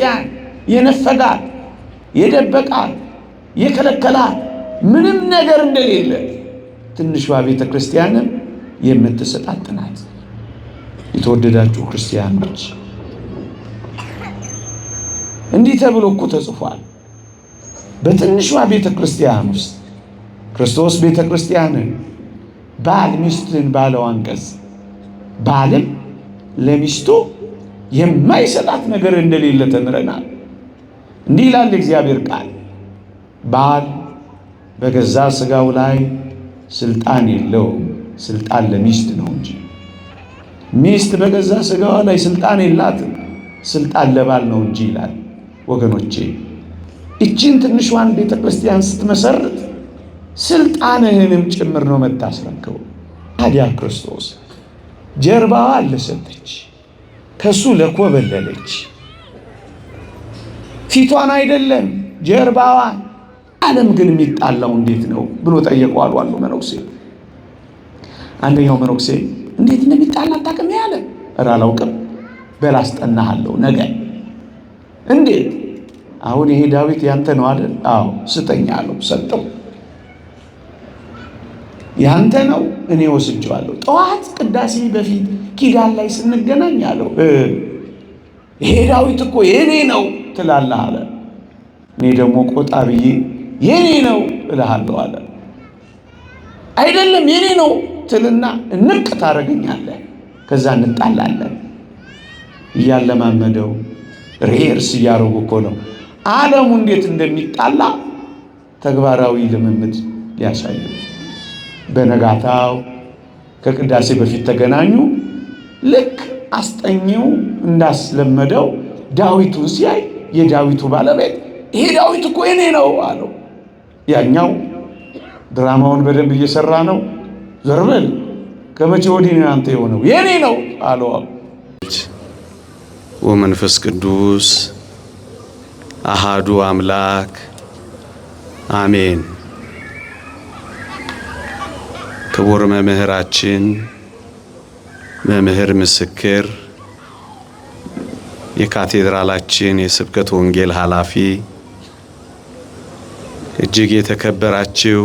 ያን የነፈጋት የደበቃት የከለከላት ምንም ነገር እንደሌለ ትንሿ ቤተ ክርስቲያንም የምትሰጣት ናት። የተወደዳችሁ ክርስቲያኖች እንዲህ ተብሎ እኮ ተጽፏል። በትንሿ ቤተ ክርስቲያን ውስጥ ክርስቶስ ቤተ ክርስቲያንን ባል ሚስትን ባለው አንቀጽ ባልም ለሚስቱ የማይሰጣት ነገር እንደሌለ ተምረናል። እንዲህ ይላል እግዚአብሔር ቃል፣ ባል በገዛ ሥጋው ላይ ስልጣን የለውም፣ ስልጣን ለሚስት ነው እንጂ። ሚስት በገዛ ሥጋዋ ላይ ስልጣን የላትም፣ ስልጣን ለባል ነው እንጂ ይላል። ወገኖቼ እቺን ትንሿን ቤተ ክርስቲያን ስትመሰርት ስልጣንህንም ጭምር ነው መታስረከው። ታዲያ ክርስቶስ ጀርባዋ ለሰጠች፣ ከሱ ለኮበለለች፣ ፊቷን አይደለም ጀርባዋን። ዓለም ግን የሚጣላው እንዴት ነው ብሎ ጠየቀዋል ዋሉ መነኩሴ። አንደኛው መነኩሴ እንዴት እንደሚጣላ አታውቅም ያለ፣ ኧረ አላውቅም፣ በል አስጠናሃለሁ ነገ። እንዴት? አሁን ይሄ ዳዊት ያንተ ነው አይደል? አዎ ስጠኝ አለው። ሰጠው። ያንተ ነው እኔ ወስጄዋለሁ። ጠዋት ቅዳሴ በፊት ኪዳን ላይ ስንገናኝ አለው ይሄ ዳዊት እኮ የኔ ነው ትላለህ አለ። እኔ ደግሞ ቆጣ ብዬ የኔ ነው እልሃለሁ አለ። አይደለም የኔ ነው ትልና እንቅ ታደርገኛለህ፣ ከዛ እንጣላለን። እያለማመደው ሬርስ እያደረጉ እኮ ነው ዓለሙ እንዴት እንደሚጣላ ተግባራዊ ልምምድ ሊያሳዩ። በነጋታው ከቅዳሴ በፊት ተገናኙ። ልክ አስጠኚው እንዳስለመደው ዳዊቱን ሲያይ የዳዊቱ ባለቤት ይሄ ዳዊት እኮ የኔ ነው አለው። ያኛው ድራማውን በደንብ እየሰራ ነው። ዞር በል ከመቼ ወዲህ ነው አንተ የሆነው? የኔ ነው አለው። ወመንፈስ ቅዱስ አሃዱ አምላክ አሜን። ክቡር መምህራችን መምህር ምስክር የካቴድራላችን የስብከት ወንጌል ኃላፊ፣ እጅግ የተከበራችሁ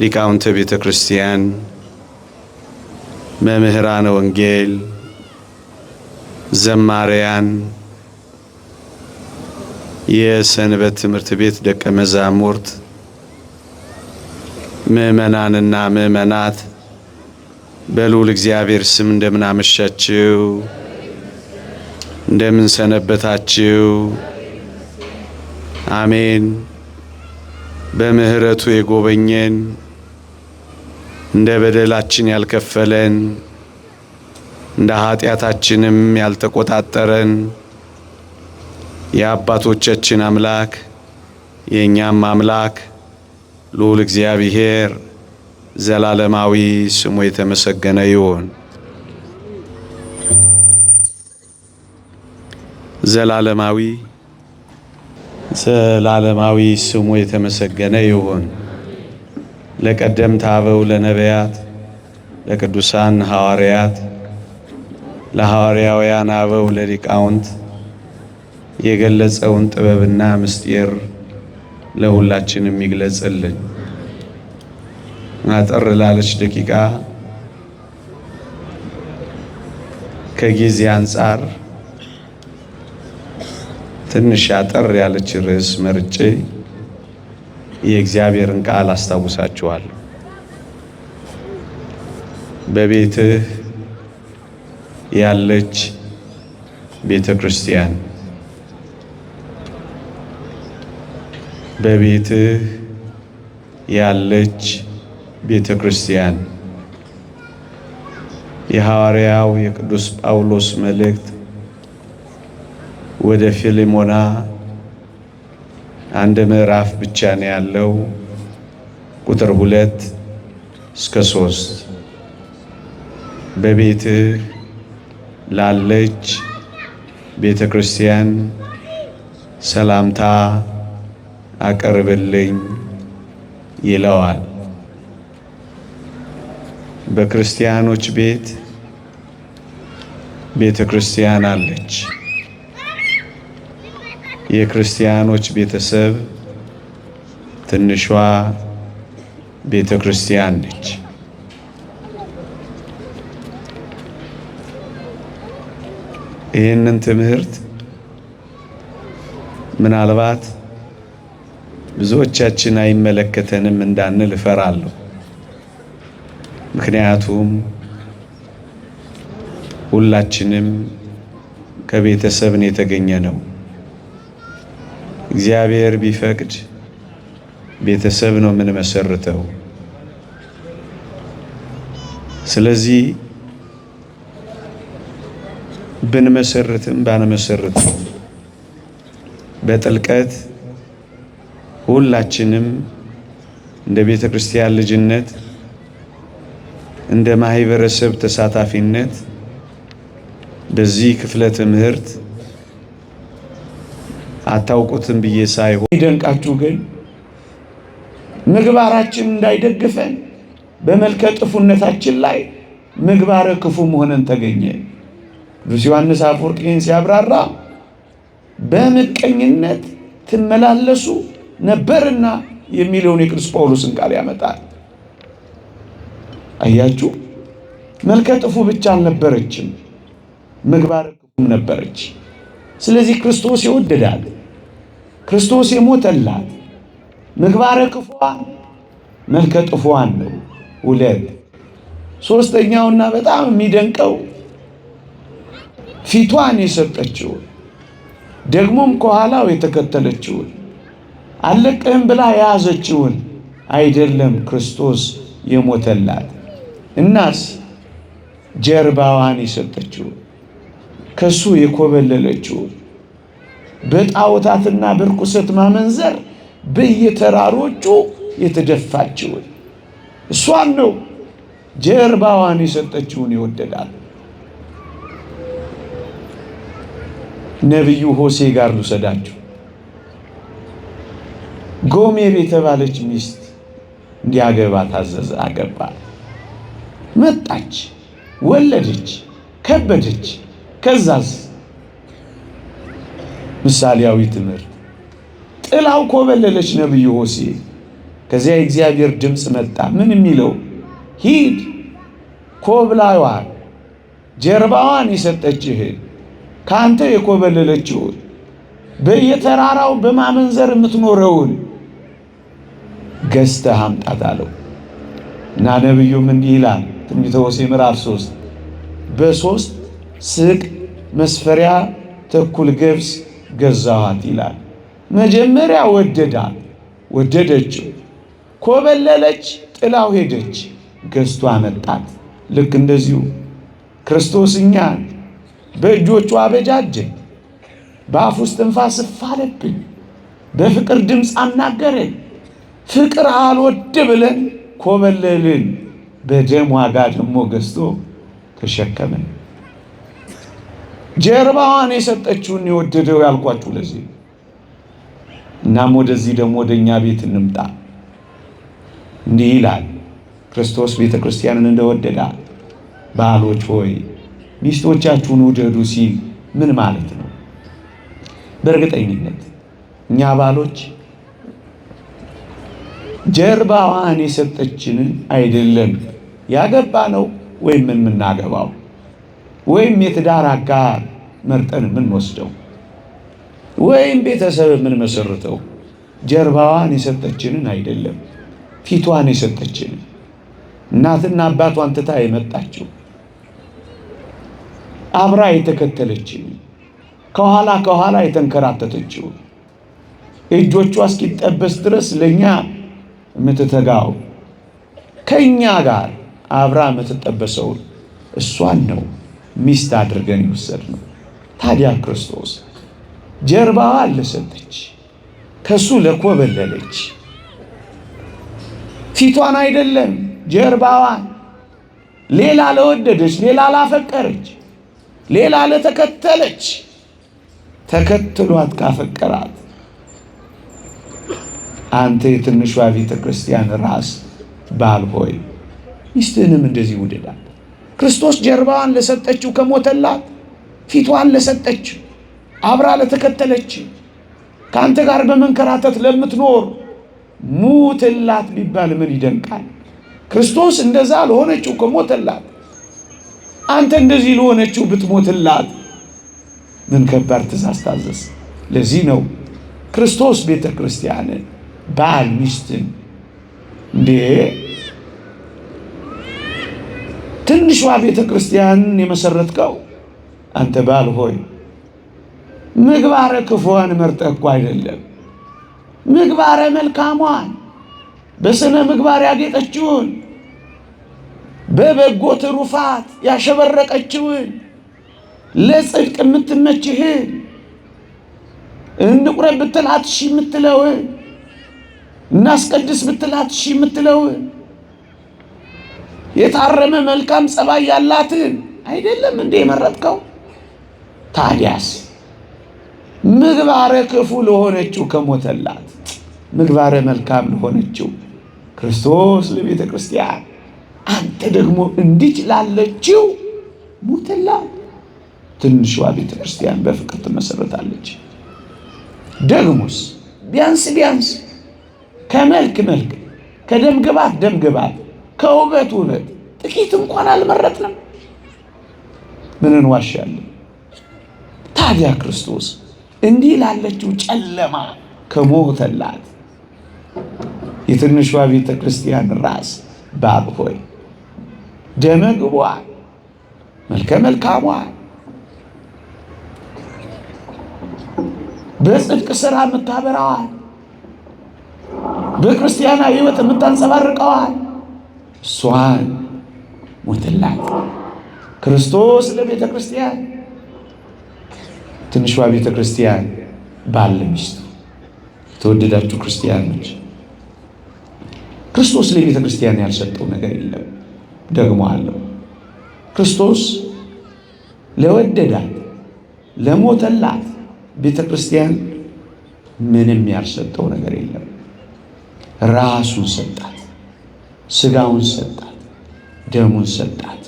ሊቃውንተ ቤተ ክርስቲያን፣ መምህራነ ወንጌል፣ ዘማሪያን፣ የሰንበት ትምህርት ቤት ደቀ መዛሙርት፣ ምእመናንና ምእመናት በልዑል እግዚአብሔር ስም እንደምን አመሻችሁ? እንደምን ሰነበታችሁ? አሜን። በምህረቱ የጎበኘን እንደ በደላችን ያልከፈለን እንደ ኃጢአታችንም ያልተቆጣጠረን የአባቶቻችን አምላክ የእኛም አምላክ ልዑል እግዚአብሔር ዘላለማዊ ስሙ የተመሰገነ ይሁን። ዘላለማዊ ስሙ የተመሰገነ ይሁን። ለቀደምት አበው ለነቢያት፣ ለቅዱሳን ሐዋርያት፣ ለሐዋርያውያን አበው ለሊቃውንት የገለጸውን ጥበብና ምስጢር ለሁላችንም ይግለጽልን። አጠር ላለች ደቂቃ ከጊዜ አንጻር ትንሽ አጠር ያለች ርዕስ መርጬ የእግዚአብሔርን ቃል አስታውሳችኋለሁ። በቤትህ ያለች ቤተ ክርስቲያን፣ በቤትህ ያለች ቤተ ክርስቲያን። የሐዋርያው የቅዱስ ጳውሎስ መልእክት ወደ ፊልሞና አንድ ምዕራፍ ብቻ ነው ያለው። ቁጥር 2 እስከ 3 በቤትህ ላለች ቤተ ክርስቲያን ሰላምታ አቀርብልኝ ይለዋል። በክርስቲያኖች ቤት ቤተ ክርስቲያን አለች። የክርስቲያኖች ቤተሰብ ትንሿ ቤተ ክርስቲያን ነች። ይህንን ትምህርት ምናልባት ብዙዎቻችን አይመለከተንም እንዳንል እፈራለሁ። ምክንያቱም ሁላችንም ከቤተሰብ የተገኘ ነው። እግዚአብሔር ቢፈቅድ ቤተሰብ ነው የምንመሰርተው። ስለዚህ ብንመሰርትም ባንመሰርትም በጥልቀት ሁላችንም እንደ ቤተ ክርስቲያን ልጅነት እንደ ማህበረሰብ ተሳታፊነት በዚህ ክፍለ ትምህርት አታውቁትም ብዬ ሳይሆን ይደንቃችሁ ግን ምግባራችን እንዳይደግፈን በመልከ ጥፉነታችን ላይ ምግባረ ክፉ መሆንን ተገኘ። ቅዱስ ዮሐንስ አፈወርቅ ይህን ሲያብራራ በምቀኝነት ትመላለሱ ነበርና የሚለውን የቅዱስ ጳውሎስን ቃል ያመጣል። አያችሁ፣ መልከ ጥፉ ብቻ አልነበረችም፣ ምግባረ ክፉም ነበረች። ስለዚህ ክርስቶስ ይወደዳል፣ ክርስቶስ የሞተላት ምግባረ ክፉዋን መልከ ጥፉዋን ነው። ሁለት ሶስተኛውና በጣም የሚደንቀው ፊቷን የሰጠችውን ደግሞም ከኋላው የተከተለችውን አለቅህም ብላ የያዘችውን አይደለም ክርስቶስ የሞተላት። እናስ ጀርባዋን የሰጠችውን ከሱ የኮበለለችውን በጣዖታትና በርኩሰት ማመንዘር በየተራሮቹ የተደፋችውን እሷን ነው ጀርባዋን የሰጠችውን ይወደዳል። ነቢዩ ሆሴ ጋር ልውሰዳችሁ። ጎሜር የተባለች ሚስት እንዲያገባ ታዘዘ። አገባ። መጣች፣ ወለደች፣ ከበደች። ከዛስ ምሳሌያዊ ትምህርት ጥላው ኮበለለች። ነቢዩ ሆሴ ከዚያ የእግዚአብሔር ድምፅ መጣ። ምን የሚለው? ሂድ ኮብላዋን ጀርባዋን የሰጠችህን ካንተ የኮበለለችውን በየተራራው በማመንዘር የምትኖረውን ገዝተህ አምጣት አለው እና ነቢዩም እንዲህ ይላል ትንቢተ ሆሴዕ ምዕራፍ 3 በ3 ስቅ መስፈሪያ ተኩል ገብስ ገዛኋት ይላል። መጀመሪያ ወደዳት፣ ወደደችው፣ ኮበለለች፣ ጥላው ሄደች፣ ገዝቶ አመጣት። ልክ እንደዚሁ ክርስቶስ እኛን በእጆቹ አበጃጀን፣ በአፉ እስትንፋስ እፍ አለብን፣ በፍቅር ድምፅ አናገረን። ፍቅር አልወድ ብለን ኮበለልን፣ በደም ዋጋ ደግሞ ገዝቶ ተሸከመን። ጀርባዋን የሰጠችውን የወደደው ያልኳችሁ ለዚህ። እናም ወደዚህ ደግሞ ወደኛ ቤት እንምጣ። እንዲህ ይላል ክርስቶስ ቤተ ክርስቲያንን እንደወደዳት ባሎች ሆይ ሚስቶቻችሁን ውደዱ ሲል ምን ማለት ነው? በእርግጠኝነት እኛ ባሎች ጀርባዋን የሰጠችንን አይደለም ያገባ ነው ወይም የምናገባው ወይም የትዳር አጋር መርጠን የምንወስደው ወይም ቤተሰብ የምንመሰርተው ጀርባዋን የሰጠችንን አይደለም፣ ፊቷን የሰጠችንን እናትና አባቷን ትታ የመጣችው አብራ የተከተለችን ከኋላ የተንከራተተችው እጆቿ እስኪጠበስ ድረስ ለኛ የምትተጋው ከኛ ጋር አብራ የምትጠበሰው እሷን ነው ሚስት አድርገን የወሰድነው። ታዲያ ክርስቶስ ጀርባዋን ለሰጠች፣ ከሱ ለኮበለለች፣ ፊቷን አይደለም ጀርባዋን፣ ሌላ ለወደደች፣ ሌላ ላፈቀረች፣ ሌላ ለተከተለች፣ ተከትሏት ካፈቀራት አንተ የትንሿ ቤተ ክርስቲያን ራስ ባል ሆይ ሚስትህንም እንደዚህ ውደዳት። ክርስቶስ ጀርባዋን ለሰጠችው ከሞተላት፣ ፊቷን ለሰጠችው፣ አብራ ለተከተለችው፣ ከአንተ ጋር በመንከራተት ለምትኖር ሙትላት ቢባል ምን ይደንቃል? ክርስቶስ እንደዛ ለሆነችው ከሞተላት፣ አንተ እንደዚህ ለሆነችው ብትሞትላት ምን ከባድ ትእዛዝ ታዘዝ። ለዚህ ነው ክርስቶስ ቤተ ክርስቲያንን ባል ሚስትን እንዴ ትንሿ ቤተ ክርስቲያንን የመሰረትከው አንተ ባል ሆይ ምግባረ ክፉዋን መርጠህ እኮ አይደለም፣ ምግባረ መልካሟን በስነ ምግባር ያጌጠችውን በበጎ ትሩፋት ያሸበረቀችውን ለጽድቅ የምትመችህን እንቁረብ ብትላት እሺ የምትለውን እናስቀድስ ብትላት እሺ የምትለውን የታረመ መልካም ጸባይ ያላትን አይደለም እንዴ የመረጥከው? ታዲያስ ምግባረ ክፉ ለሆነችው ከሞተላት ምግባረ መልካም ለሆነችው ክርስቶስ ለቤተ ክርስቲያን አንተ ደግሞ እንዲች ላለችው ሞተላት። ትንሿ ቤተ ክርስቲያን በፍቅር ትመሰረታለች። ደግሞስ ቢያንስ ከመልክ መልክ፣ ከደም ግባት ደም ግባት፣ ከውበት ውበት ጥቂት እንኳን አልመረጥንም። ምን እንዋሻለን? ታዲያ ክርስቶስ እንዲህ ላለችው ጨለማ ከሞተላት የትንሿ ቤተ ክርስቲያን ራስ ባል ሆይ ደመ ግቧን መልከ መልካሟን በጽድቅ ሥራ የምታበራዋል በክርስቲያናዊ ሕይወት የምታንጸባርቀዋል እሷን ሞተላት። ክርስቶስ ለቤተ ክርስቲያን ትንሿ ቤተ ክርስቲያን ባል ሚስቱ። የተወደዳችሁ ክርስቲያኖች ክርስቶስ ለቤተ ክርስቲያን ያልሰጠው ነገር የለም። ደግሞ አለው። ክርስቶስ ለወደዳት ለሞተላት ቤተ ክርስቲያን ምንም ያልሰጠው ነገር የለም። ራሱን ሰጣት፣ ስጋውን ሰጣት፣ ደሙን ሰጣት።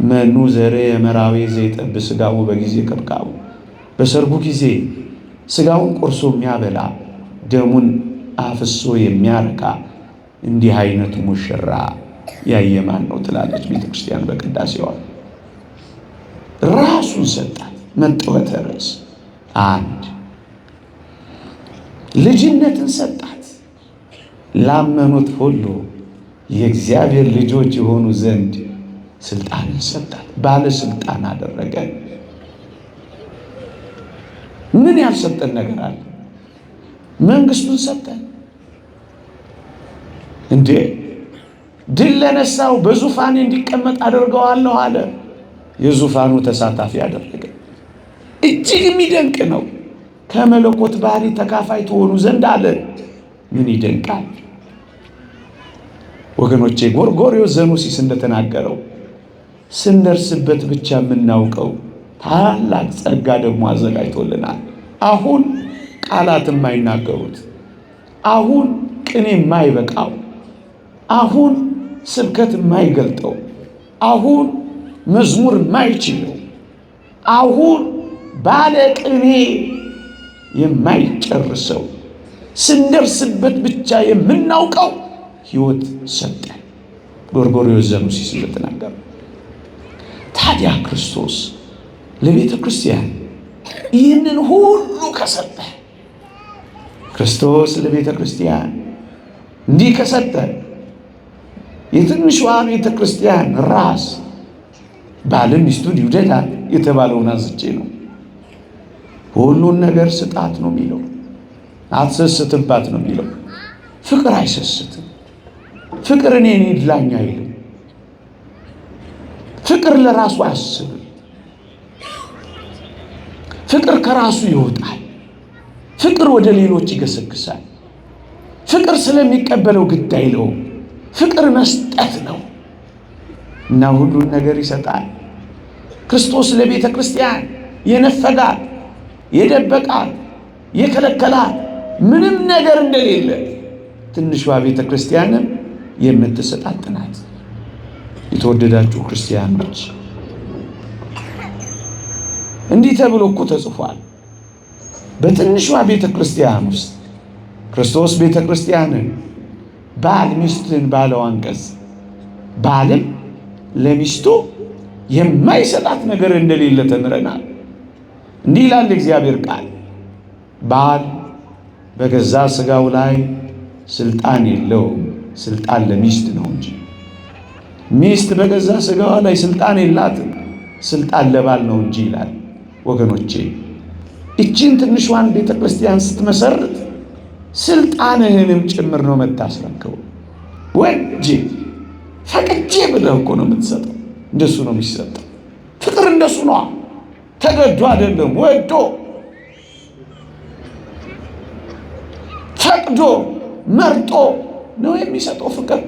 መኑ ዘሬ የመራዊ ዘይጠብ ስጋው በጊዜ ከብካቡ። በሰርጉ ጊዜ ስጋውን ቆርሶ የሚያበላ ደሙን አፍሶ የሚያረካ እንዲህ አይነቱ ሙሽራ ያየማን ነው ትላለች ቤተ ክርስቲያን በቅዳሴዋ። ራሱን ሰጣት። መጠወተ ርዕስ አንድ ልጅነትን ሰጣት። ላመኑት ሁሉ የእግዚአብሔር ልጆች የሆኑ ዘንድ ስልጣንን ሰጣት። ባለስልጣን አደረገ። ምን ያልሰጠን ነገር አለ? መንግስቱን ሰጠን እንዴ! ድል ለነሳው በዙፋኔ እንዲቀመጥ አደርገዋለሁ አለ። የዙፋኑ ተሳታፊ አደረገ። እጅግ የሚደንቅ ነው። ከመለኮት ባህሪ ተካፋይ ትሆኑ ዘንድ አለ። ምን ይደንቃል ወገኖቼ! ጎርጎርዮስ ዘኑሲስ እንደተናገረው ስንደርስበት ብቻ የምናውቀው ታላቅ ጸጋ ደግሞ አዘጋጅቶልናል። አሁን ቃላት የማይናገሩት፣ አሁን ቅኔ የማይበቃው፣ አሁን ስብከት የማይገልጠው፣ አሁን መዝሙር የማይችለው፣ አሁን ባለ ቅኔ የማይጨርሰው ስንደርስበት ብቻ የምናውቀው ሕይወት ሰጠን። ጎርጎርዮስ ዘኑሲስ እንደተናገረው ታዲያ ክርስቶስ ለቤተ ክርስቲያን ይህንን ሁሉ ከሰጠ፣ ክርስቶስ ለቤተ ክርስቲያን እንዲህ ከሰጠ፣ የትንሿ ቤተ ክርስቲያን ራስ ባል ሚስቱን ይውደዳል የተባለውን አንስቼ ነው። ሁሉን ነገር ስጣት ነው የሚለው፣ አትሰስትባት ነው የሚለው። ፍቅር አይሰስትም። ፍቅር እኔን ይድላኝ አይልም። ፍቅር ለራሱ አያስብም። ፍቅር ከራሱ ይወጣል። ፍቅር ወደ ሌሎች ይገሰግሳል። ፍቅር ስለሚቀበለው ግድ አይለውም። ፍቅር መስጠት ነው እና ሁሉን ነገር ይሰጣል። ክርስቶስ ለቤተ ክርስቲያን የነፈጋት፣ የደበቃት፣ የከለከላት ምንም ነገር እንደሌለ ትንሿ ቤተ ክርስቲያንም የምትሰጣት ናት። የተወደዳችሁ ክርስቲያኖች እንዲህ ተብሎ እኮ ተጽፏል። በትንሿ ቤተ ክርስቲያን ውስጥ ክርስቶስ ቤተ ክርስቲያንን ባል ሚስትን ባለው አንቀጽ ባልም ለሚስቱ የማይሰጣት ነገር እንደሌለ ተምረናል። እንዲህ ይላል እግዚአብሔር ቃል፣ ባል በገዛ ሥጋው ላይ ስልጣን የለውም፣ ስልጣን ለሚስት ነው እንጂ። ሚስት በገዛ ሥጋዋ ላይ ስልጣን የላትም፣ ስልጣን ለባል ነው እንጂ ይላል። ወገኖቼ እቺን ትንሿን ቤተ ክርስቲያን ስትመሰርት ስልጣንህንም ጭምር ነው መታስረከው። ወጄ ፈቅጄ ብለህ እኮ ነው የምትሰጠው። እንደሱ ነው የሚሰጠው። ፍቅር እንደሱ ነው። ተገዶ አይደለም፣ ወዶ ፈቅዶ መርጦ ነው የሚሰጠው ፍቅር።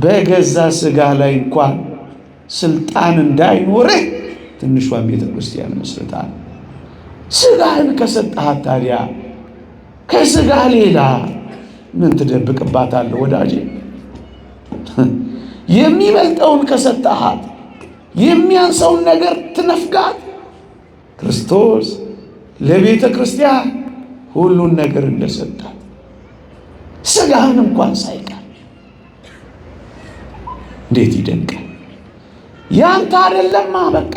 በገዛ ሥጋ ላይ እንኳን ስልጣን እንዳይኖርህ ትንሿን ቤተ ክርስቲያን መስርታል። ሥጋህን ከሰጠሃት ታዲያ ከሥጋ ሌላ ምን ትደብቅባታለህ ወዳጄ? የሚበልጠውን ከሰጠሃት የሚያንሰውን ነገር ትነፍጋት። ክርስቶስ ለቤተ ክርስቲያን ሁሉን ነገር እንደሰጣት ሥጋህን እንኳን ሳይቀር እንዴት ይደንቃል! ያንተ አይደለማ በቃ።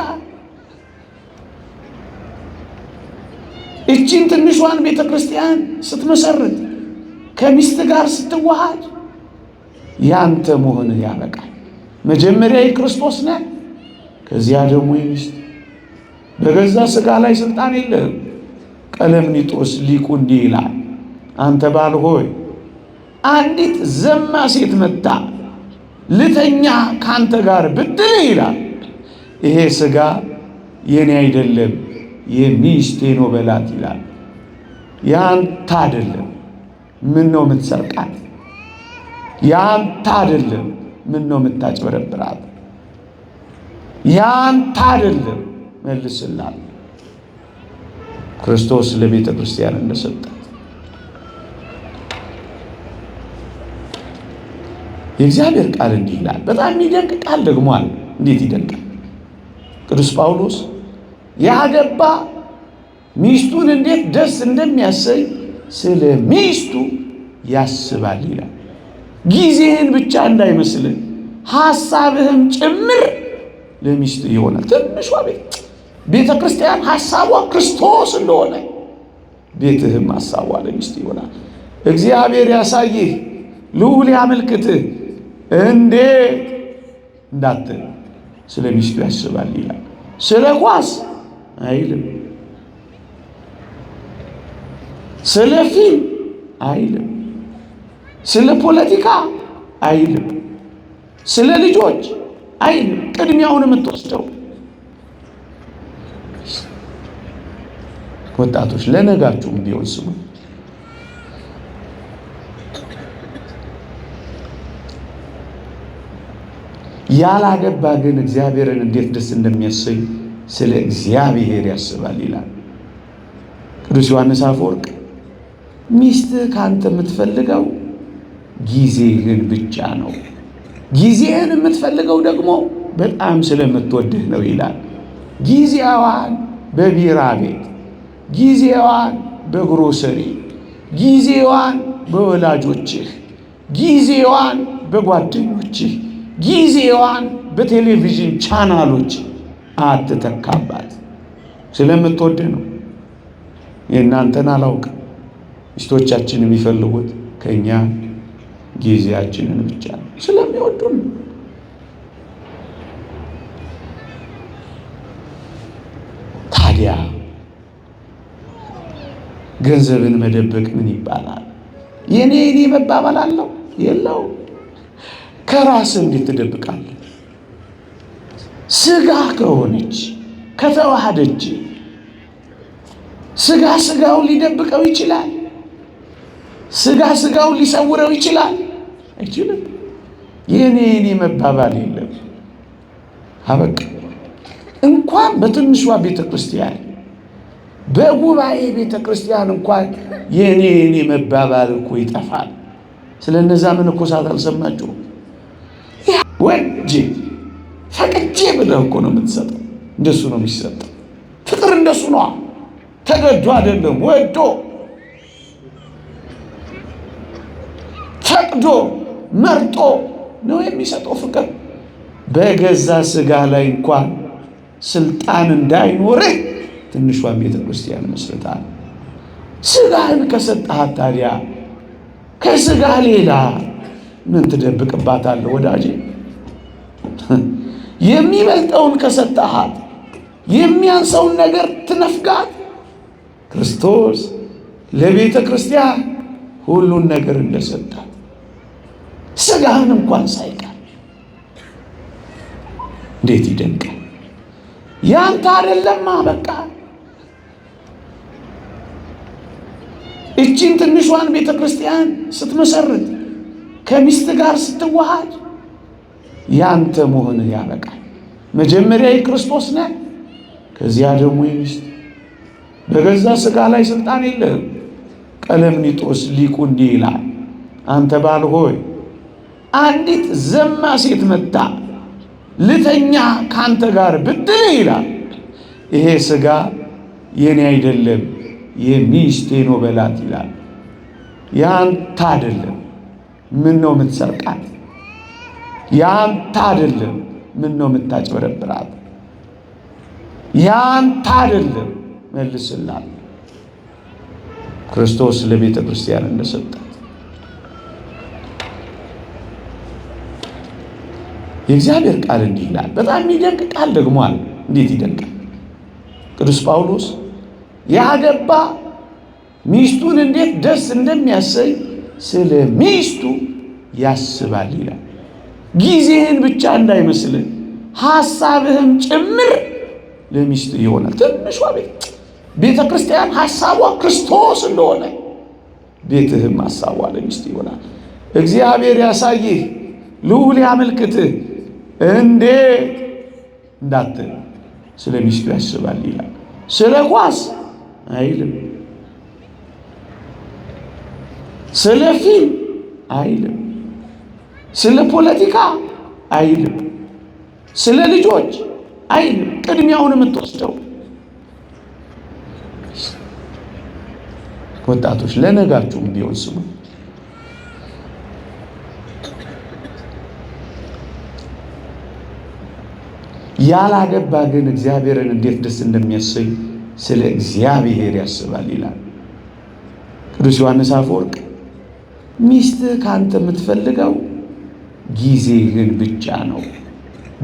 እቺን ትንሿን ቤተ ክርስቲያን ስትመሰርት ከሚስት ጋር ስትዋሃድ ያንተ መሆንህ ያበቃል። መጀመሪያ የክርስቶስ ነህ፣ ከዚያ ደግሞ የሚስት። በገዛ ሥጋ ላይ ስልጣን የለህም። ቀለምኒጦስ ሊቁ እንዲህ ይላል፣ አንተ ባል ሆይ አንዲት ዘማ ሴት መጣ ልተኛ ካንተ ጋር ብትል ይላል፣ ይሄ ሥጋ የኔ አይደለም የሚስቴ ነው በላት ይላል። ያንተ አይደለም፣ ምን ነው የምትሰርቃት? ያንተ አይደለም፣ ምን ነው የምታጭበረብራት? ያንተ አይደለም፣ መልስላት። ክርስቶስ ለቤተ ክርስቲያን እንደሰጣት የእግዚአብሔር ቃል እንዲህ ይላል። በጣም የሚደንቅ ቃል ደግሞ አለ። እንዴት ይደንቃል! ቅዱስ ጳውሎስ ያገባ ሚስቱን እንዴት ደስ እንደሚያሰኝ ስለ ሚስቱ ያስባል ይላል። ጊዜህን ብቻ እንዳይመስልን ሐሳብህም ጭምር ለሚስት ይሆናል። ትንሿ ቤተ ክርስቲያን ሐሳቧ ክርስቶስ እንደሆነ ቤትህም ሐሳቧ ለሚስት ይሆናል። እግዚአብሔር ያሳይህ፣ ልዑል ያመልክትህ እንዴት እንዳትል ስለ ሚስቱ ያስባል ይላል። ስለ ኳስ አይልም፣ ስለ ፊልም አይልም፣ ስለ ፖለቲካ አይልም፣ ስለ ልጆች አይልም። ቅድሚያውን የምትወስደው ወጣቶች ለነጋችሁም ቢሆን ስሙ። ያላገባ ግን እግዚአብሔርን እንዴት ደስ እንደሚያሰኝ ስለ እግዚአብሔር ያስባል ይላል ቅዱስ ዮሐንስ አፈወርቅ። ሚስትህ ካንተ የምትፈልገው ጊዜህን ብቻ ነው። ጊዜህን የምትፈልገው ደግሞ በጣም ስለምትወድህ ነው ይላል። ጊዜዋን በቢራ ቤት፣ ጊዜዋን በግሮሰሪ፣ ጊዜዋን በወላጆችህ፣ ጊዜዋን በጓደኞችህ፣ ጊዜዋን በቴሌቪዥን ቻናሎች አትተካባት። ስለምትወድህ ነው። የእናንተን አላውቅም። ሚስቶቻችን የሚፈልጉት ከእኛ ጊዜያችንን ብቻ ነው። ስለሚወዱን ታዲያ ገንዘብን መደበቅ ምን ይባላል? የኔ መባባል አለው የለው? ከራስህ እንዴት ትደብቃለህ? ሥጋ ከሆነች ከተዋሃደች ሥጋ ሥጋውን ሊደብቀው ይችላል። ሥጋ ሥጋውን ሊሰውረው ይችላል? አይችልም። የኔ መባባል የለም። አበቃ። እንኳን በትንሿ ቤተ ክርስቲያን በጉባኤ ቤተ ክርስቲያን እንኳን የኔ መባባል እኮ ይጠፋል። ስለነዛ መነኮሳት አልሰማችሁም? ወጄ ፈቅጄ ብለህ እኮ ነው የምትሰጠው። እንደሱ ነው የሚሰጠው። ፍቅር እንደሱ ነው። ተገዶ አይደለም፣ ወዶ ፈቅዶ መርጦ ነው የሚሰጠው ፍቅር። በገዛ ሥጋ ላይ እንኳን ስልጣን እንዳይኖርህ ትንሿን ቤተ ክርስቲያን መስርታል። ሥጋህን ከሰጠሃት ታዲያ ከሥጋ ሌላ ምን ትደብቅባታለህ ወዳጄ? የሚበልጠውን ከሰጠሃት የሚያንሰውን ነገር ትነፍጋት። ክርስቶስ ለቤተ ክርስቲያን ሁሉን ነገር እንደሰጣት ሥጋህን እንኳን ሳይቀር እንዴት ይደንቃል! ያንተ አይደለማ በቃ። እቺን ትንሿን ቤተ ክርስቲያን ስትመሰርት ከሚስት ጋር ስትዋሃድ ያንተ መሆንህ ያበቃል። መጀመሪያ የክርስቶስ ነህ፣ ከዚያ ደግሞ የሚስት። በገዛ ሥጋ ላይ ስልጣን የለህም። ቀለምኒጦስ ሊቁ እንዲህ ይላል፣ አንተ ባል ሆይ አንዲት ዘማ ሴት መጣ ልተኛ ካንተ ጋር ብትል ይላል፣ ይሄ ሥጋ የኔ አይደለም የሚስቴ ነው በላት ይላል። ያንተ አይደለም፣ ምን ነው የምትሰርቃት? ያንተ አይደለም፣ ምን ነው የምታጭበረብራት? ያንተ አይደለም፣ መልስላት። ክርስቶስ ለቤተ ክርስቲያን እንደሰጣት የእግዚአብሔር ቃል እንዲህ ይላል። በጣም የሚደንቅ ቃል ደግሞ አለ። እንዴት ይደንቃል! ቅዱስ ጳውሎስ ያገባ ሚስቱን እንዴት ደስ እንደሚያሰኝ ስለ ሚስቱ ያስባል ይላል። ጊዜህን ብቻ እንዳይመስልን ሐሳብህም ጭምር ለሚስት ይሆናል። ትንሿ ቤተ ክርስቲያን ሐሳቧ ክርስቶስ እንደሆነ ቤትህም ሐሳቧ ለሚስት ይሆናል። እግዚአብሔር ያሳይህ፣ ልዑል ያመልክትህ እንዴት እንዳትል ስለ ሚስቱ ያስባል ይላል። ስለ ኳስ አይልም፣ ስለ ፊልም አይልም፣ ስለ ፖለቲካ አይልም፣ ስለ ልጆች አይልም። ቅድሚያውን የምትወስደው ወጣቶች ለነጋችሁም ቢሆን ስሙ። ያላገባ ግን እግዚአብሔርን እንዴት ደስ እንደሚያሰኝ ስለ እግዚአብሔር ያስባል ይላል ቅዱስ ዮሐንስ አፈወርቅ። ሚስትህ ካንተ የምትፈልገው ጊዜህን ብቻ ነው።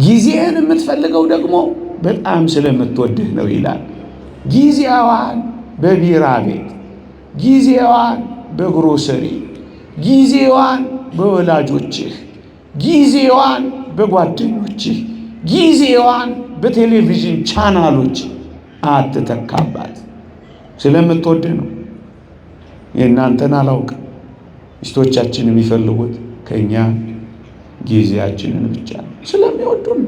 ጊዜህን የምትፈልገው ደግሞ በጣም ስለምትወድህ ነው ይላል። ጊዜዋን በቢራ ቤት፣ ጊዜዋን በግሮሰሪ፣ ጊዜዋን በወላጆችህ፣ ጊዜዋን በጓደኞችህ፣ ጊዜዋን በቴሌቪዥን ቻናሎች አትተካባት። ስለምትወድህ ነው። የእናንተን አላውቅም። ሚስቶቻችን የሚፈልጉት ከኛ ጊዜያችንን ብቻ ነው። ስለሚወዱን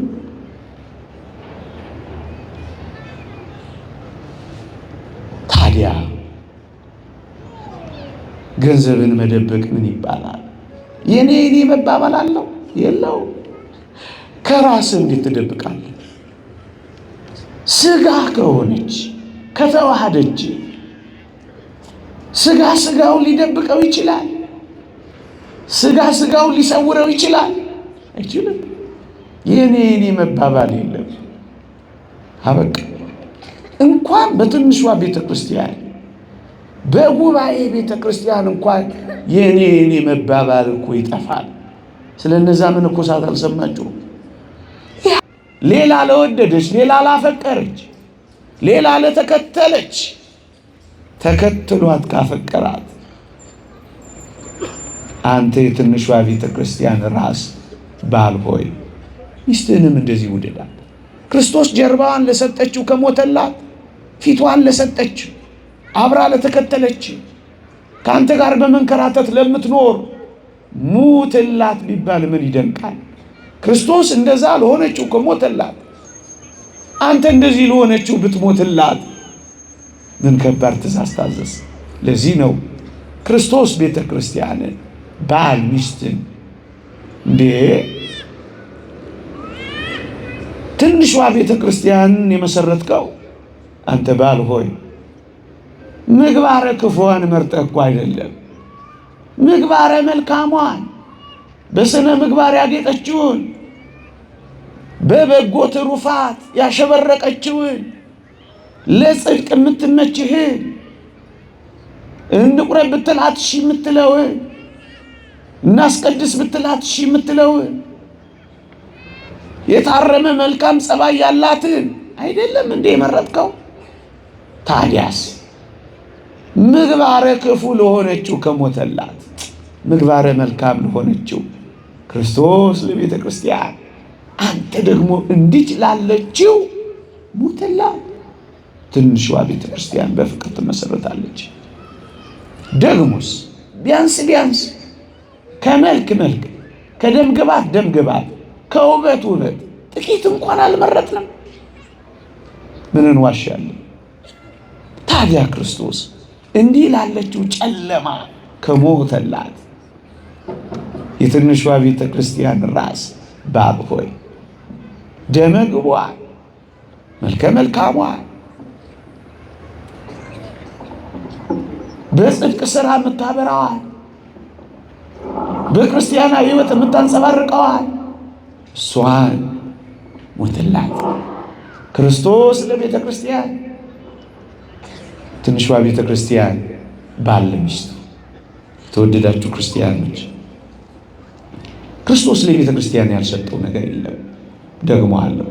ታዲያ ገንዘብን መደበቅ ምን ይባላል? የኔ መባባል አለው የለው? ከራስህ እንዴት ትደብቃለህ? ሥጋ ከሆነች ከተዋሃደች ሥጋ ሥጋውን ሊደብቀው ይችላል። ሥጋ ሥጋውን ሊሰውረው ይችላል? አይችልም። የኔ መባባል የለም። አበቃ። እንኳን በትንሿ ቤተ ክርስቲያን በጉባኤ ቤተ ክርስቲያን እንኳን የኔ መባባል እኮ ይጠፋል። ስለነዛ መነኮሳት አልሰማችሁም? ሌላ ለወደደች፣ ሌላ ላፈቀረች፣ ሌላ ለተከተለች ተከትሏት ካፈቀራት አንተ የትንሿ ቤተ ክርስቲያን ራስ ባል ሆይ ሚስትህንም እንደዚህ ውደዳት። ክርስቶስ ጀርባዋን ለሰጠችው ከሞተላት፣ ፊቷን ለሰጠችው፣ አብራ ለተከተለች፣ ከአንተ ጋር በመንከራተት ለምትኖር ሙትላት ቢባል ምን ይደንቃል? ክርስቶስ እንደዛ ለሆነችው ከሞተላት፣ አንተ እንደዚህ ለሆነችው ብትሞትላት ምን ከባድ ትእዛዝ ታዘዝ። ለዚህ ነው ክርስቶስ ቤተ ክርስቲያንን ባል ሚስትን እንዴ ትንሿ ቤተ ክርስቲያንን የመሰረትከው አንተ ባል ሆይ ምግባረ ክፉዋን መርጠህ እኮ አይደለም፣ ምግባረ መልካሟን በስነ ምግባር ያጌጠችውን በበጎ ትሩፋት ያሸበረቀችውን ለጽድቅ የምትመችህን እንቁረብ ብትላት እሺ የምትለውን እናስቀድስ ብትላት እሺ የምትለውን የታረመ መልካም ጸባይ ያላትን አይደለም እንዴ የመረጥከው? ታዲያስ ምግባረ ክፉ ለሆነችው ከሞተላት ምግባረ መልካም ለሆነችው ክርስቶስ ለቤተ ክርስቲያን አንተ ደግሞ እንዲች ላለችው ሞተላት። ትንሿ ቤተ ክርስቲያን በፍቅር ትመሰረታለች። ደግሞስ ቢያንስ ከመልክ መልክ፣ ከደም ግባት ደም ግባት፣ ከውበት ውበት ጥቂት እንኳን አልመረጥንም። ምን እንዋሻለን? ታዲያ ክርስቶስ እንዲህ ላለችው ጨለማ ከሞተላት የትንሿ ቤተ ክርስቲያን ራስ ባብ ሆይ ደመ ግቧን መልከ መልካሟን በጽድቅ ሥራ የምታበራዋል በክርስቲያናዊ ሕይወት የምታንጸባርቀዋል እሷን ሞተላት። ክርስቶስ ለቤተ ክርስቲያን ትንሿ ቤተ ክርስቲያን ባለ ሚስቱ። የተወደዳችሁ ክርስቲያኖች ክርስቶስ ለቤተ ክርስቲያን ያልሰጠው ነገር የለም። ደግሞ አለው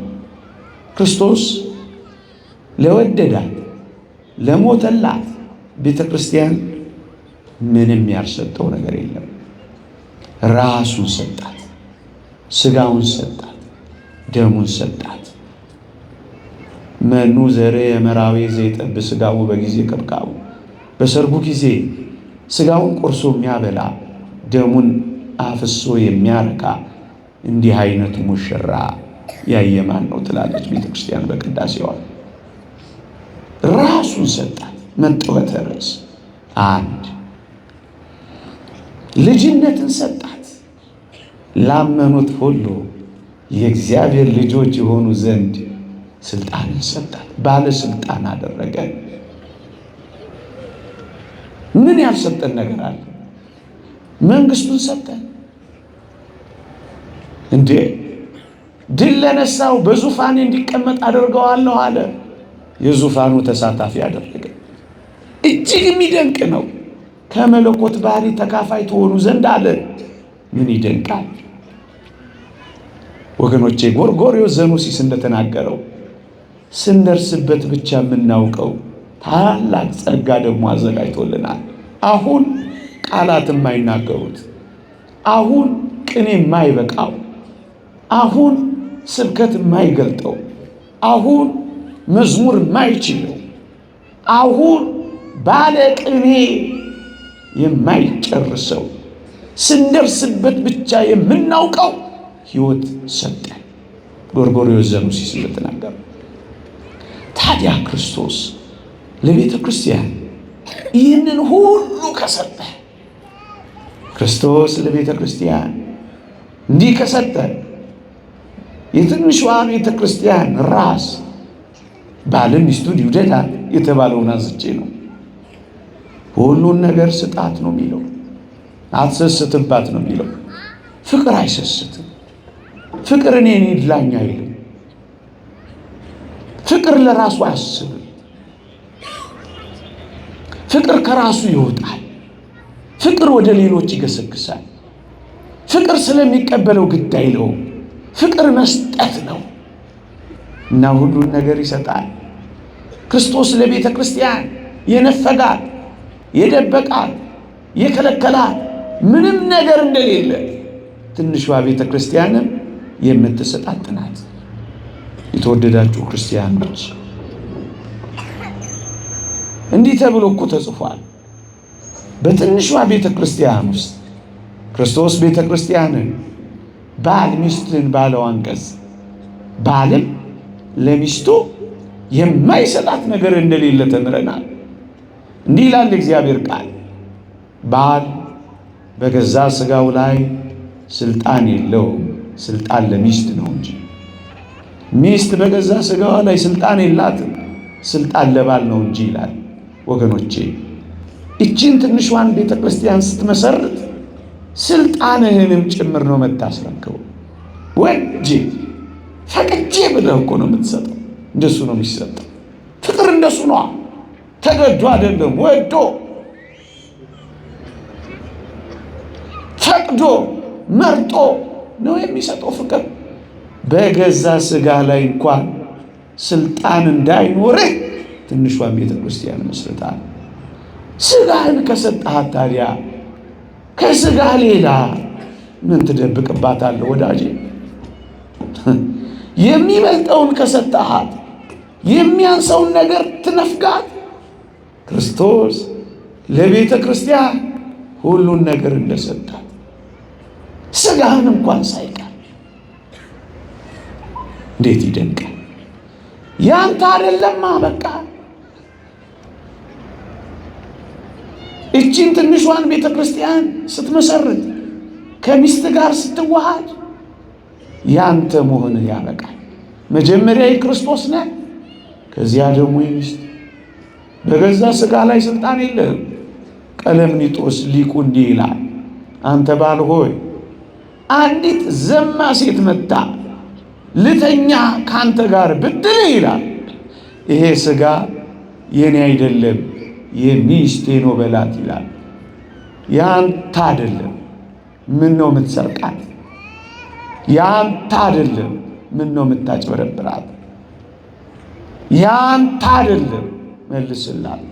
ክርስቶስ ለወደዳት ለሞተላት ቤተ ክርስቲያን ምንም ያልሰጠው ነገር የለም። ራሱን ሰጣት፣ ስጋውን ሰጣት፣ ደሙን ሰጣት። መኑ ዘሬ የመራዊ ዘይጠብ ስጋው በጊዜ ከብካቡ። በሰርጉ ጊዜ ስጋውን ቆርሶ የሚያበላ ደሙን አፍሶ የሚያረካ እንዲህ አይነቱ ሙሽራ ያየማን ነው ትላለች ቤተ ክርስቲያን በቅዳሴዋ። ራሱን ሰጣት። መጥወተ ርዕስ አንድ ልጅነትን ሰጣት። ላመኑት ሁሉ የእግዚአብሔር ልጆች የሆኑ ዘንድ ስልጣንን ሰጣት። ባለስልጣን አደረገ። ምን ያልሰጠን ነገር አለ? መንግስቱን ሰጠን እንዴ! ድል ለነሳው በዙፋኔ እንዲቀመጥ አደርገዋለሁ አለ። የዙፋኑ ተሳታፊ አደረገ። እጅግ የሚደንቅ ነው። ከመለኮት ባህሪ ተካፋይ ትሆኑ ዘንድ አለ። ምን ይደንቃል ወገኖቼ! ጎርጎርዮስ ዘኑሲስ እንደተናገረው ስንደርስበት ብቻ የምናውቀው ታላቅ ጸጋ ደግሞ አዘጋጅቶልናል። አሁን ቃላት የማይናገሩት፣ አሁን ቅኔ የማይበቃው፣ አሁን ስብከት የማይገልጠው፣ አሁን መዝሙር የማይችለው፣ አሁን ባለ ቅኔ የማይጨርሰው ስንደርስበት ብቻ የምናውቀው ሕይወት ሰጠን። ጎርጎርዮስ ዘኑሲስ እንደተናገረው ታዲያ ክርስቶስ ለቤተ ክርስቲያን ይህንን ሁሉ ከሰጠ፣ ክርስቶስ ለቤተ ክርስቲያን እንዲህ ከሰጠ የትንሿ ቤተ ክርስቲያን ራስ ባለ ሚስቱን ይውደዳል የተባለውን አንስቼ ነው። ሁሉን ነገር ስጣት ነው የሚለው፣ አትሰስትባት ነው የሚለው። ፍቅር አይሰስትም። ፍቅር እኔን ይድላኝ አይልም። ፍቅር ለራሱ አያስብም። ፍቅር ከራሱ ይወጣል። ፍቅር ወደ ሌሎች ይገሰግሳል። ፍቅር ስለሚቀበለው ግድ አይለውም። ፍቅር መስጠት ነው እና ሁሉን ነገር ይሰጣል። ክርስቶስ ለቤተ ክርስቲያን የነፈጋት፣ የደበቃት፣ የከለከላት ምንም ነገር እንደሌለ ትንሿ ቤተ ክርስቲያንም የምትሰጣት ናት። የተወደዳችሁ ክርስቲያኖች እንዲህ ተብሎ እኮ ተጽፏል። በትንሿ ቤተ ክርስቲያን ውስጥ ክርስቶስ ቤተ ክርስቲያንን ባል ሚስትን ባለው አንቀጽ ባልም ለሚስቱ የማይሰጣት ነገር እንደሌለ ተምረናል። እንዲህ ይላል እግዚአብሔር ቃል፣ ባል በገዛ ሥጋው ላይ ስልጣን የለውም፣ ስልጣን ለሚስት ነው እንጂ። ሚስት በገዛ ሥጋዋ ላይ ስልጣን የላትም፣ ስልጣን ለባል ነው እንጂ ይላል። ወገኖቼ እቺን ትንሿን ቤተ ክርስቲያን ስትመሰርት ስልጣንህንም ጭምር ነው የምታስረክበው። ወጄ ፈቅጄ ብለህ እኮ ነው የምትሰጠው። እንደሱ ነው የሚሰጠው። ፍቅር እንደሱ ነው። ተገዶ አይደለም፣ ወዶ ፈቅዶ መርጦ ነው የሚሰጠው ፍቅር። በገዛ ስጋ ላይ እንኳን ስልጣን እንዳይኖርህ ትንሿን ቤተ ክርስቲያን መስርታል። ስጋህን ከሰጠሃት ታዲያ ከስጋ ሌላ ምን ትደብቅባታለህ ወዳጄ? የሚበልጠውን ከሰጠሃት የሚያንሰውን ነገር ትነፍጋት። ክርስቶስ ለቤተ ክርስቲያን ሁሉን ነገር እንደሰጣት ስጋህን እንኳን ሳይቀር እንዴት ይደንቃል! ያንተ አይደለማ በቃ። እቺን ትንሿን ቤተ ክርስቲያን ስትመሰርት ከሚስት ጋር ስትዋሃድ ያንተ መሆንህ ያበቃል። መጀመሪያ የክርስቶስ ነህ፣ ከዚያ ደግሞ የሚስት። በገዛ ስጋ ላይ ስልጣን የለህም። ቀለምኒጦስ ሊቁ እንዲህ ይላል፣ አንተ ባል ሆይ አንዲት ዘማ ሴት መጣ ልተኛ ካንተ ጋር ብትል ይላል፣ ይሄ ስጋ የኔ አይደለም የሚስቴ ነው በላት ይላል። ያንተ አይደለም፣ ምን ነው የምትሰርቃት? ያንተ አይደለም፣ ምን ነው የምታጭበረብራት? ያንተ አይደለም፣ መልስላት።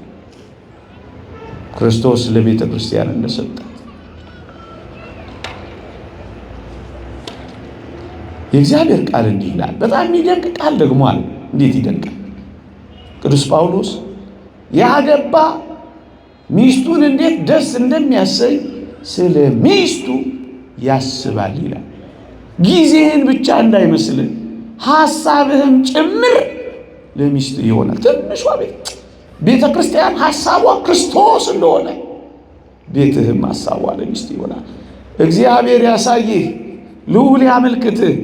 ክርስቶስ ለቤተ ክርስቲያን እንደሰጣት የእግዚአብሔር ቃል እንዲህ ይላል። በጣም የሚደንቅ ቃል ደግሞ አለ። እንዴት ይደንቃል! ቅዱስ ጳውሎስ ያገባ ሚስቱን እንዴት ደስ እንደሚያሰኝ ስለ ሚስቱ ያስባል ይላል። ጊዜህን ብቻ እንዳይመስልን ሐሳብህም ጭምር ለሚስት ይሆናል። ትንሿ ቤተ ክርስቲያን ሐሳቧ ክርስቶስ እንደሆነ ቤትህም ሐሳቧ ለሚስት ይሆናል። እግዚአብሔር ያሳይህ፣ ልዑል ያመልክትህ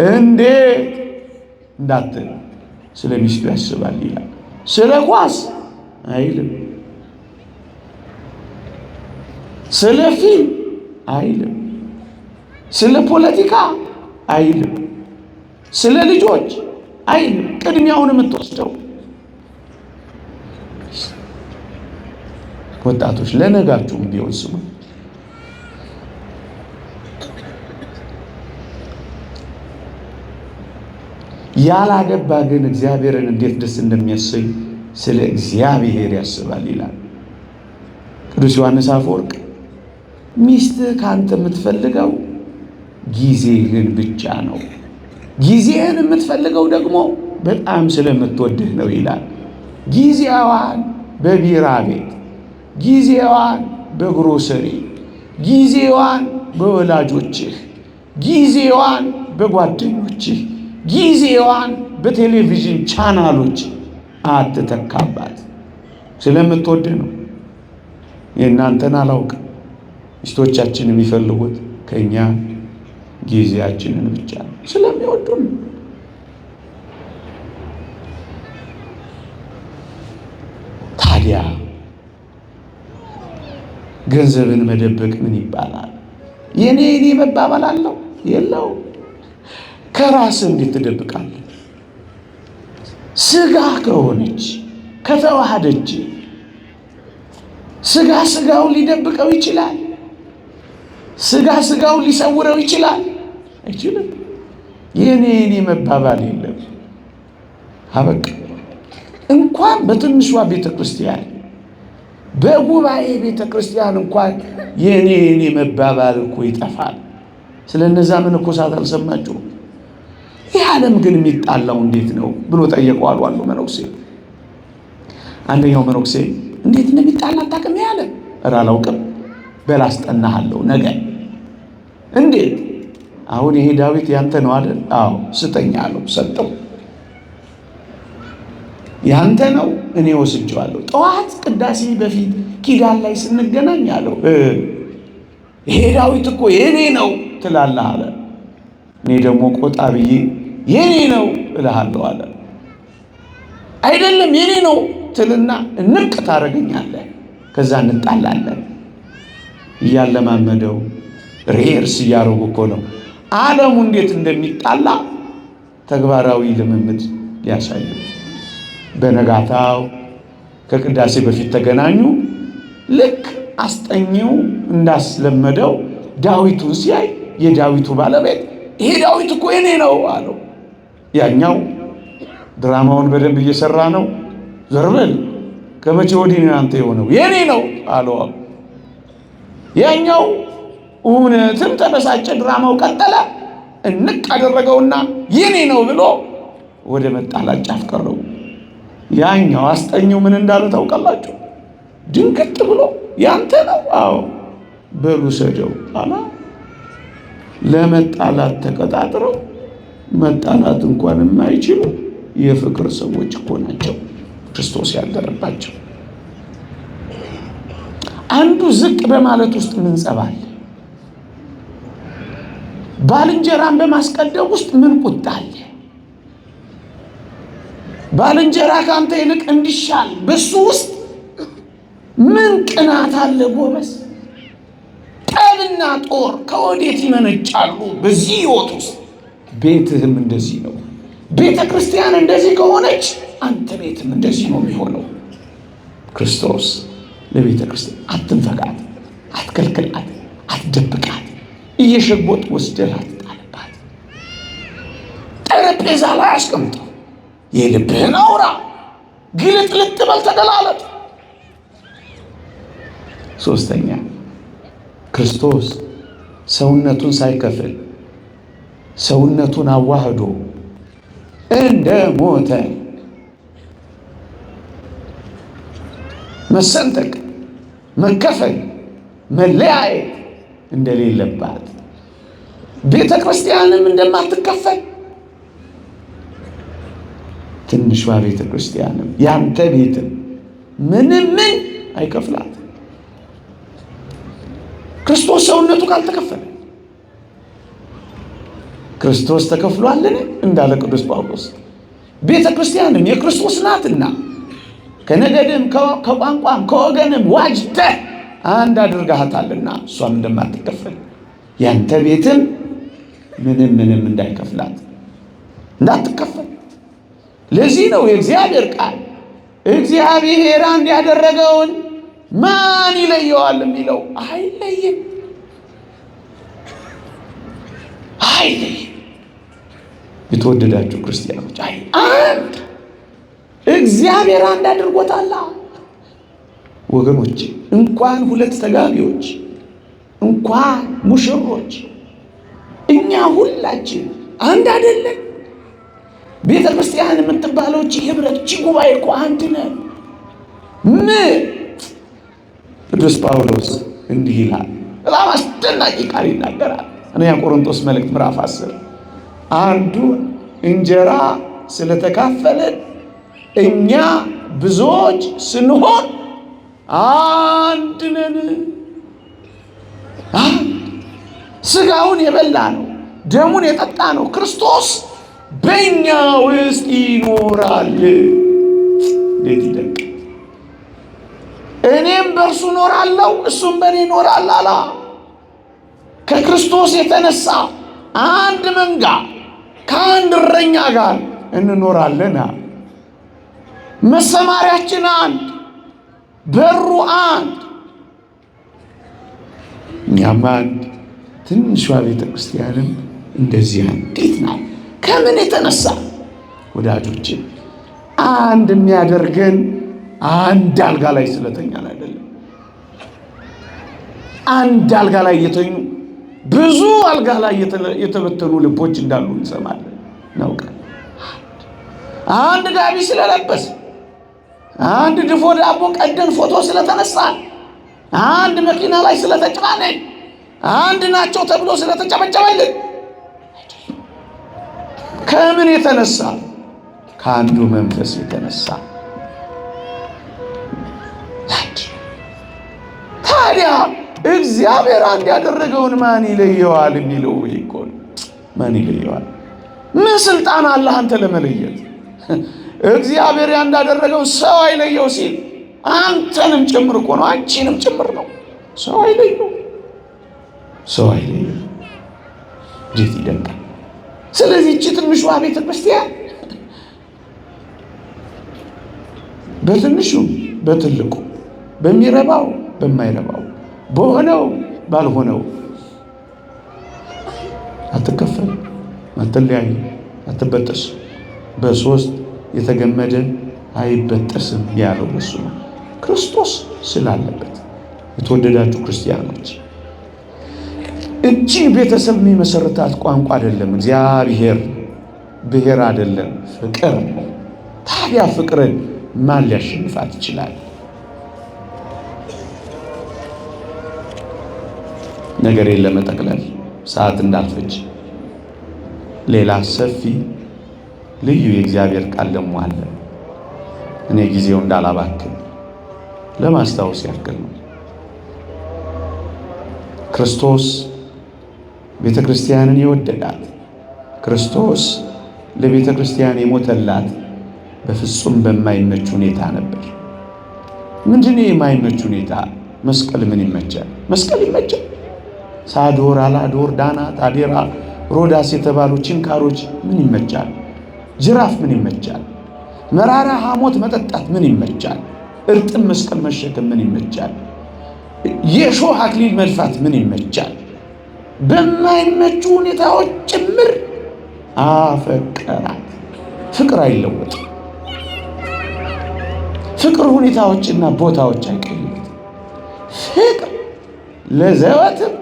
እንዴት እንዳትል ስለ ሚስቱ ያስባል ይላል። ስለ ኳስ አይልም፣ ስለ ፊልም አይልም፣ ስለ ፖለቲካ አይልም፣ ስለ ልጆች አይልም። ቅድሚያውን የምትወስደው ወጣቶች ለነጋችሁም ቢሆን ስሙ። ያላገባ ግን እግዚአብሔርን እንዴት ደስ እንደሚያሰኝ ስለ እግዚአብሔር ያስባል ይላል ቅዱስ ዮሐንስ አፈወርቅ። ሚስትህ ካንተ የምትፈልገው ጊዜህን ብቻ ነው። ጊዜህን የምትፈልገው ደግሞ በጣም ስለምትወድህ ነው ይላል። ጊዜዋን በቢራ ቤት፣ ጊዜዋን በግሮሰሪ፣ ጊዜዋን በወላጆችህ፣ ጊዜዋን በጓደኞችህ፣ ጊዜዋን በቴሌቪዥን ቻናሎች አትተካባት። ስለምትወድህ ነው። የእናንተን አላውቅም። ሚስቶቻችን የሚፈልጉት ከኛ ጊዜያችንን ብቻ ነው። ስለሚወዱን ታዲያ ገንዘብን መደበቅ ምን ይባላል? የኔ መባባል አለው የለው? ከራስ እንዴት ትደብቃለህ? ስጋ ከሆነች ከተዋሃደች ስጋ ስጋውን ሊደብቀው ይችላል። ስጋ ስጋውን ሊሰውረው ይችላል? አይችልም። የኔ መባባል የለም። አበቃ። እንኳን በትንሿ ቤተ ክርስቲያን በጉባኤ ቤተ ክርስቲያን እንኳን የኔ መባባል እኮ ይጠፋል። ስለነዛ መነኮሳት አልሰማችሁም? ይህ ዓለም ግን የሚጣላው እንዴት ነው ብሎ ጠየቀዋል አንዱ መነኩሴ። አንደኛው መነኩሴ እንዴት እንደሚጣላ አታውቅም ያለ? ኧረ አላውቅም። በል አስጠናሃለሁ ነገ። እንዴት? አሁን ይሄ ዳዊት ያንተ ነው አይደል? አዎ ስጠኝ አለው። ሰጠው። ያንተ ነው፣ እኔ ወስጄዋለሁ። ጠዋት ቅዳሴ በፊት ኪዳን ላይ ስንገናኝ አለው ይሄ ዳዊት እኮ የኔ ነው ትላለህ አለ። እኔ ደግሞ ቆጣ ብዬ የኔ ነው እልሃለሁ አለ። አይደለም የኔ ነው ትልና ንቅ ታደርገኛለህ፣ ከዛ እንጣላለን። እያለማመደው ሪሄርስ እያደረጉ እኮ ነው ዓለሙ እንዴት እንደሚጣላ ተግባራዊ ልምምድ ሊያሳዩ። በነጋታው ከቅዳሴ በፊት ተገናኙ። ልክ አስጠኚው እንዳስለመደው ዳዊቱን ሲያይ የዳዊቱ ባለቤት ይሄ ዳዊት እኮ የኔ ነው አለው። ያኛው ድራማውን በደንብ እየሰራ ነው። ዘርበል ከመቼ ወዲህ ነው አንተ የሆነው? የኔ ነው አለው። ያኛው እውነትም ተበሳጨ። ድራማው ቀጠለ። እንቅ አደረገውና የኔ ነው ብሎ ወደ መጣላት ጫፍ ቀረው። ያኛው አስጠኘው ምን እንዳለ ታውቃላችሁ? ድንግጥ ብሎ ያንተ ነው? አዎ በሉ ሰደው አላ። ለመጣላት ተቀጣጥረው መጣላት እንኳን የማይችሉ የፍቅር ሰዎች እኮ ናቸው ክርስቶስ ያደረባቸው። አንዱ ዝቅ በማለት ውስጥ ምን ጸባል፣ ባልንጀራን በማስቀደም ውስጥ ምን ቁጣ አለ? ባልንጀራ ካንተ ይልቅ እንዲሻል በሱ ውስጥ ምን ቅናት አለ? ጎበዝ፣ ጠብና ጦር ከወዴት ይመነጫሉ? በዚህ ሕይወት ውስጥ ቤትህም እንደዚህ ነው። ቤተ ክርስቲያን እንደዚህ ከሆነች አንተ ቤትም እንደዚህ ነው የሚሆነው። ክርስቶስ ለቤተ ክርስቲያን አትንፈቃት፣ አትከልክላት፣ አትደብቃት፣ እየሸጎጥ ወስደህ አትጣልባት። ጠረጴዛ ላይ አስቀምጠው፣ የልብህን አውራ፣ ግልጥልጥ በል፣ ተገላለጥ። ሶስተኛ ክርስቶስ ሰውነቱን ሳይከፍል ሰውነቱን አዋህዶ እንደ ሞተ መሰንጠቅ፣ መከፈል፣ መለያየት እንደሌለባት ቤተ ክርስቲያንም እንደማትከፈል ትንሿ ቤተ ክርስቲያንም ያንተ ቤትም ምንም አይከፍላት። ክርስቶስ ሰውነቱ ካልተከፈለ ክርስቶስ ተከፍሏልን እንዳለ ቅዱስ ጳውሎስ ቤተ ክርስቲያንም የክርስቶስ ናትና ከነገድም ከቋንቋም ከወገንም ዋጅተህ አንድ አድርጋታልና እሷም እንደማትከፈል ያንተ ቤትም ምንም እንዳይከፍላት እንዳትከፈል። ለዚህ ነው የእግዚአብሔር ቃል እግዚአብሔር አንድ ያደረገውን ማን ይለየዋል የሚለው። አይለይም። የተወደዳችሁ ክርስቲያኖች አንድ እግዚአብሔር አንድ አድርጎታል። ወገኖች እንኳን ሁለት ተጋቢዎች እንኳን ሙሽሮች እኛ ሁላችን አንድ አይደለን? ቤተ ክርስቲያን የምትባለው ህብረት ጉባኤ እኮ አንድ ነን። ቅዱስ ጳውሎስ እንዲህ ይላል፣ በጣም አስደናቂ ቃል ይናገራል። አንደኛ ቆሮንቶስ መልእክት ምዕራፍ 10 አንዱን እንጀራ ስለተካፈለን እኛ ብዙዎች ስንሆን አንድ ነን። ስጋውን የበላ ነው ደሙን የጠጣ ነው ክርስቶስ በእኛ ውስጥ ይኖራል። እንዴት ይደንቅ! እኔም በእርሱ እኖራለሁ እሱም በእኔ ይኖራል አላ። ከክርስቶስ የተነሳ አንድ መንጋ ከአንድ እረኛ ጋር እንኖራለን። መሰማሪያችን አንድ፣ በሩ አንድ፣ እኛም አንድ። ትንሿ ቤተ ክርስቲያንም እንደዚህ አንዲት ናት። ከምን የተነሳ ወዳጆች? አንድ የሚያደርገን አንድ አልጋ ላይ ስለተኛን አይደለም። አንድ አልጋ ላይ የተኙ ብዙ አልጋ ላይ የተበተኑ ልቦች እንዳሉ እንሰማለን፣ እናውቃለን። አንድ ጋቢ ስለለበስ፣ አንድ ድፎ ዳቦ ቀደን ፎቶ ስለተነሳን፣ አንድ መኪና ላይ ስለተጫነን፣ አንድ ናቸው ተብሎ ስለተጨበጨበልን ከምን የተነሳ? ከአንዱ መንፈስ የተነሳ። ታዲያ እግዚአብሔር አንድ ያደረገውን ማን ይለየዋል የሚለው ይኮን? ማን ይለየዋል? ምን ስልጣን አለ አንተ ለመለየት? እግዚአብሔር እንዳደረገው ሰው አይለየው ሲል አንተንም ጭምር እኮ ነው፣ አንቺንም ጭምር ነው። ሰው አይለየው፣ ሰው አይለየው። እንዴት ይደንቃል! ስለዚህ እቺ ትንሿ ቤተ ክርስቲያን በትንሹም በትልቁ በሚረባው በማይረባው በሆነው ባልሆነው አትከፈል፣ አትለያይ፣ አትበጠስ። በሶስት የተገመደ አይበጠስም ያለው እሱ ነው፣ ክርስቶስ ስላለበት። የተወደዳችሁ ክርስቲያኖች እቺን ቤተሰብ የሚመሰርታት ቋንቋ አይደለም እግዚአብሔር፣ ብሔር አይደለም፣ ፍቅር። ታዲያ ፍቅርን ማን ሊያሸንፋት ይችላል? ነገሬን ለመጠቅለል ሰዓት እንዳልፈጅ ሌላ ሰፊ ልዩ የእግዚአብሔር ቃል ደግሞ አለ። እኔ ጊዜው እንዳላባክን ለማስታወስ ያክል ነው። ክርስቶስ ቤተ ክርስቲያንን የወደዳት፣ ክርስቶስ ለቤተ ክርስቲያን የሞተላት በፍጹም በማይመች ሁኔታ ነበር። ምንድነው የማይመች ሁኔታ? መስቀል ምን ይመቻል? መስቀል ይመቻል። ሳዶር፣ አላዶር፣ ዳናት፣ አዴራ፣ ሮዳስ የተባሉ ችንካሮች ምን ይመቻል? ጅራፍ ምን ይመቻል? መራራ ሐሞት መጠጣት ምን ይመቻል? እርጥብ መስቀል መሸከም ምን ይመቻል? የሾህ አክሊል መድፋት ምን ይመቻል? በማይመቹ ሁኔታዎች ጭምር አፈቀራት። ፍቅር አይለወጥም። ፍቅር ሁኔታዎችና ቦታዎች አይቀይሩት። ፍቅር ለዘወትር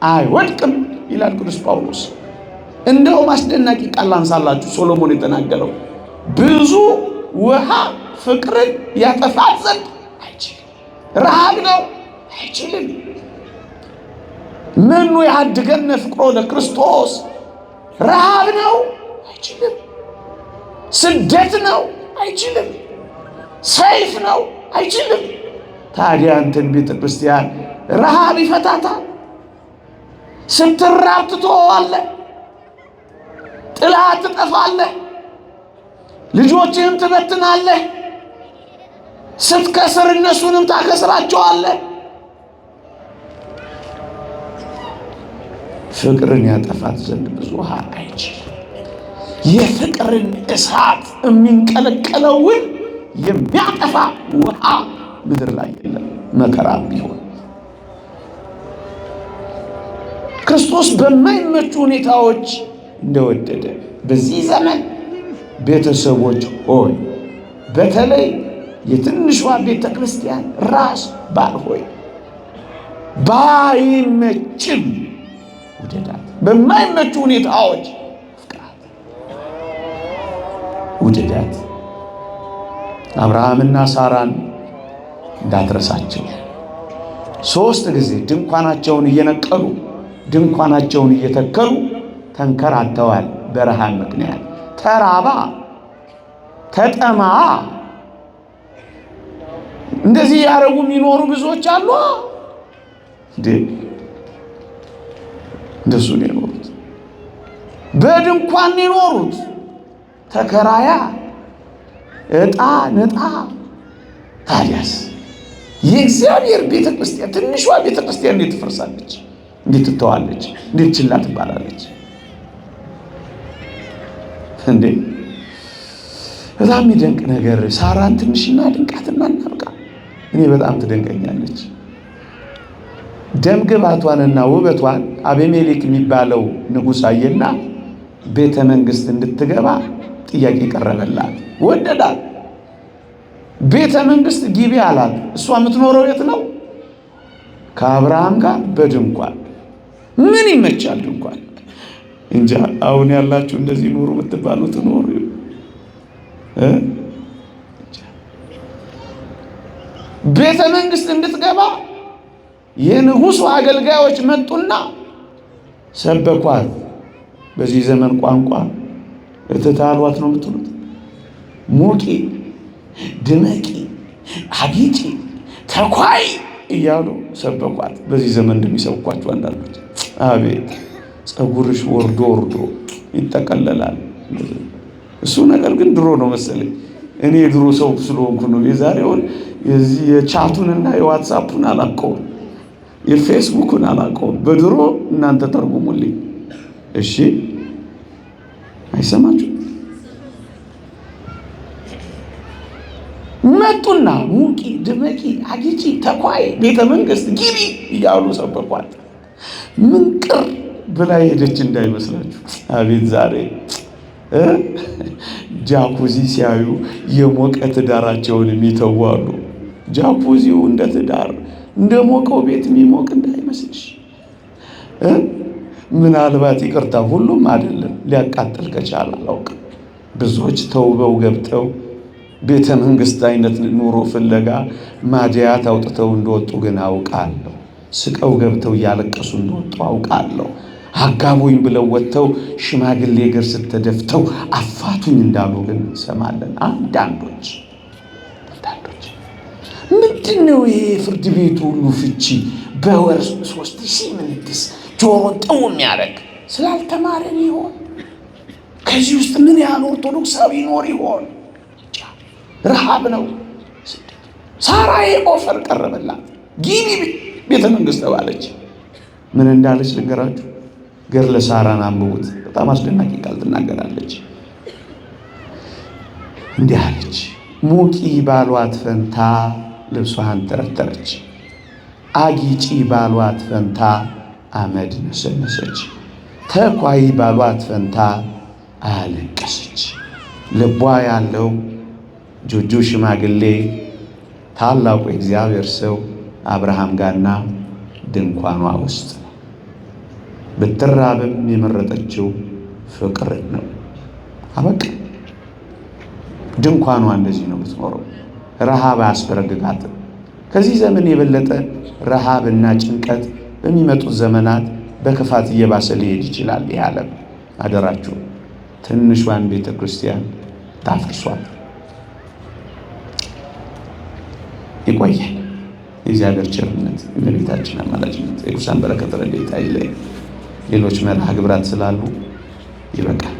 አይወድቅም ይላል ቅዱስ ጳውሎስ። እንደውም አስደናቂ ቃል አንሳላችሁ ሶሎሞን የተናገረው ብዙ ውሃ ፍቅርን ያጠፋት ዘንድ አይችልም። ረሃብ ነው አይችልም። ምኑ ያድገነ ፍቅሮ ለክርስቶስ፣ ረሃብ ነው አይችልም። ስደት ነው አይችልም። ሰይፍ ነው አይችልም። ታዲያ አንተን ቤተ ክርስቲያን ረሃብ ይፈታታል። ስትራብ ትተዋለህ፣ ጥላት ትጠፋለህ፣ ልጆችህን ትበትናለህ፣ ስትከስር እነሱንም ታከስራቸዋለህ። ፍቅርን ያጠፋት ዘንድ ብዙ ውሃ አይችልም። የፍቅርን እሳት የሚንቀለቀለውን የሚያጠፋ ውሃ ምድር ላይ የለም፣ መከራም ቢሆን። ክርስቶስ በማይመቹ ሁኔታዎች እንደወደደ በዚህ ዘመን ቤተሰቦች ሆይ፣ በተለይ የትንሿ ቤተ ክርስቲያን ራስ ባል ሆይ፣ ባይመችም ውደዳት። በማይመቹ ሁኔታዎች ፍቅራት፣ ውደዳት። አብርሃምና ሳራን እንዳትረሳቸው። 3 ጊዜ ድንኳናቸውን እየነቀሉ ድንኳናቸውን እየተከሉ ተንከራተዋል። በረሃብ ምክንያት ተራባ፣ ተጠማ። እንደዚህ ያረጉ የሚኖሩ ብዙዎች አሉ። እንደሱ ነው የኖሩት። በድንኳን የኖሩት ተከራያ፣ እጣ ንጣ። ታዲያስ የእግዚአብሔር ቤተ ክርስቲያን፣ ትንሿ ቤተ ክርስቲያን እንዴት ትፈርሳለች? እንዴት ትተዋለች? እንዴት ችላ ትባላለች? እንዴ በጣም የሚደንቅ ነገር። ሳራን ትንሽና ድንቃትና እናብቃ። እኔ በጣም ትደንቀኛለች። ደም ግባቷንና ውበቷን አቤሜሌክ የሚባለው ንጉሥ አየና ቤተ መንግሥት እንድትገባ ጥያቄ ቀረበላት። ወደዳት። ቤተ መንግሥት ግቢ አላት። እሷ የምትኖረው የት ነው? ከአብርሃም ጋር በድንኳን። ምን ይመቻል ድንኳን? እንጃ። አሁን ያላችሁ እንደዚህ ኑሩ የምትባሉት ኑሩ። ቤተ መንግሥት እንድትገባ የንጉሡ አገልጋዮች መጡና ሰበኳት። በዚህ ዘመን ቋንቋ እትታሏት ነው የምትሉት። ሙቂ፣ ድመቂ፣ አጊጪ፣ ተኳይ እያሉ ሰበኳት። በዚህ ዘመን እንደሚሰብኳቸው አንዳንዶች። አቤት ፀጉርሽ ወርዶ ወርዶ ይጠቀለላል። እሱ ነገር ግን ድሮ ነው መሰለኝ። እኔ የድሮ ሰው ስለሆንኩ ነው። የዛሬውን የዚህ የቻቱንና የዋትሳፑን አላውቀውም፣ የፌስቡክን አላውቀውም። በድሮ እናንተ ተርጉሙልኝ እሺ። አይሰማችሁ? መጡና ሙቂ፣ ድመቂ፣ አጊጪ፣ ተኳይ፣ ቤተ መንግስት ግቢ እያሉ ሰበኳት። ምን ቅር ብላ ሄደች እንዳይመስላችሁ። አቤት ዛሬ ጃኩዚ ሲያዩ የሞቀ ትዳራቸውን የሚተዋሉ። ጃኩዚው እንደ ትዳር እንደ ሞቀው ቤት የሚሞቅ እንዳይመስልሽ። ምናልባት ይቅርታ፣ ሁሉም አይደለም፣ ሊያቃጥል ከቻለ አላውቅም። ብዙዎች ተውበው ገብተው ቤተ መንግስት አይነት ኑሮ ፍለጋ ማዲያት አውጥተው እንደወጡ ግን አውቃለሁ። ስቀው ገብተው እያለቀሱ እንደወጡ አውቃለሁ። አጋቡኝ ብለው ወጥተው ሽማግሌ እግር ስተደፍተው አፋቱኝ እንዳሉ ግን እንሰማለን። አንዳንዶች ምንድን ነው ይሄ ፍርድ ቤቱ ሁሉ ፍቺ በወር 3000 ምንድስ ጆሮን ጥው የሚያደርግ? ስላልተማረን ይሆን? ከዚህ ውስጥ ምን ያህል ኦርቶዶክሳዊ ይኖር ይሆን? ረሃብ ነው። ሳራዬ ኦፈር ቀረበላት፣ ግቢ ቤተ መንግስት ተባለች። ምን እንዳለች ልንገራችሁ። ገድለ ሳራን አንብቡት። በጣም አስደናቂ ቃል ትናገራለች። እንዲህ አለች። ሙቂ ባሏት ፈንታ ልብሷን ተረተረች፣ አጊጪ ባሏት ፈንታ አመድ ነሰነሰች፣ ተኳይ ባሏት ፈንታ አለቀሰች። ልቧ ያለው ጆጆ ሽማግሌ ታላቁ የእግዚአብሔር ሰው አብርሃም ጋርና ድንኳኗ ውስጥ ነው። ብትራብም የመረጠችው ፍቅርን ነው። አበቃ። ድንኳኗ እንደዚህ ነው የምትኖረው። ረሃብ አያስበረግጋትም። ከዚህ ዘመን የበለጠ ረሃብና ጭንቀት በሚመጡት ዘመናት በክፋት እየባሰ ሊሄድ ይችላል። ይህ ዓለም አደራችሁ ትንሿን ቤተ ክርስቲያን ታፍርሷል። ይቆያል። የእግዚአብሔር ቸርነት፣ የእመቤታችን አማላጅነት፣ የቅዱሳን በረከት ረድኤት አይለየን። ሌሎች መርሃ ግብራት ስላሉ ይበቃል።